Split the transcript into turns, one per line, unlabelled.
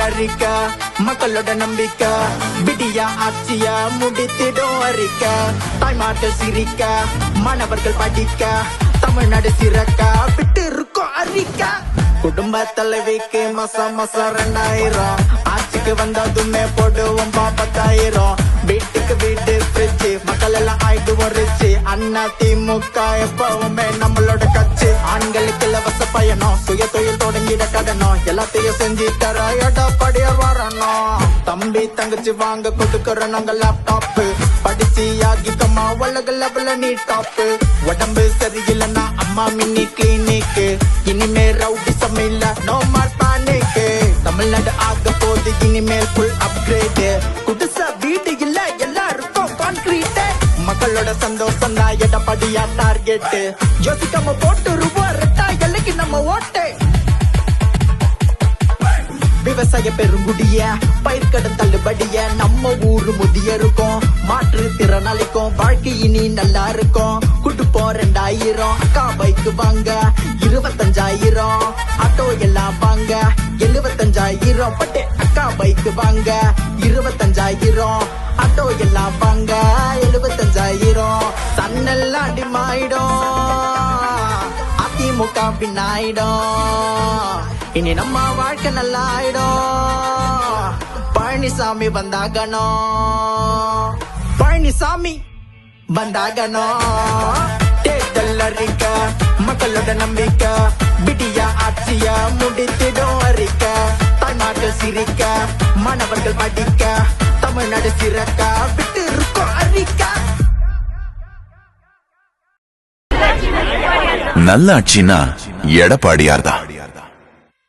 அறிக்கை மக்களோட நம்பிக்கை விடியா ஆட்சியா முடித்திடும் அறிக்கை தாய்மார்கள் சிரிக்க மாணவர்கள் படிக்க தமிழ்நாடு சிறக்க விட்டு இருக்கோம் அறிக்கை குடும்ப தலைவிக்கு மாசம் 2000 ஆட்சிக்கு வந்ததுமே போடுவோம் 10,000 வீட்டுக்கு வீட்டு பிரிச்சு மக்கள் எல்லாம் ஆயிடுவோம் ரிச்சு அண்ணா திமுக எப்பவுமே நம்மளோட கட்சி ஆண்களுக்கு இலவச பயணம் சுய தொழில் தொடங்கிட கடனும் எல்லாத்தையும் செஞ்சு தர எடப்பாடிய வரணும் தம்பி தங்கச்சி வாங்க கொடுக்கற நாங்க லேப்டாப் படிச்சு ஆகிக்கமா உலக லெவல்ல நீ டாப் உடம்பு சரியில்லைன்னா அம்மா மினி கிளினிக் இனிமே ரவுடி சமையல நோ மார் பானிக் தமிழ்நாடு ஆக போது இனிமேல் ஃபுல் அப்கிரேட் குடிசா வீடு இல்ல எல்லாருக்கும் கான்கிரீட் மக்களோட சந்தோஷம் தான் எடப்பாடியா டார்கெட் யோசிக்காம போட்டு ரூபாய் ரெட்டா எல்லைக்கு நம்ம ஓட்டு விவசாய பெருங்குடிய பயிர்க்கடன் தள்ளுபடிய நம்ம ஊரு முதிய இருக்கும் மாற்று திறனாளிக்கும் வாழ்க்கை இனி நல்லா இருக்கும் குடுப்போம் 2000 அக்கா பைக்கு வாங்க 25,000 ஆட்டோ எல்லாம் வாங்க 75,000 பட்டே அக்கா பைக்கு வாங்க 25,000 ஆட்டோ எல்லாம் வாங்க 75,000 சன்னெல்லாம் அடிமாயிடும் அதிமுக பின்னாயிடும் இனி நம்ம வாழ்க்கை நல்லா ஆயிடும் பழனிசாமி வந்தாகணும் பழனிசாமி வந்தாகணும் தேர்தல் அறிக்கை மக்களோட நம்பிக்கை விடியா ஆட்சியா முடித்திடும் அறிக்கை தாய்மார்கள் சிரிக்க மாணவர்கள் படிக்க தமிழ்நாடு சிறக்க விட்டு இருக்கோம் அறிக்கை
நல்ல ஆட்சினா எடப்பாடியார் தான்.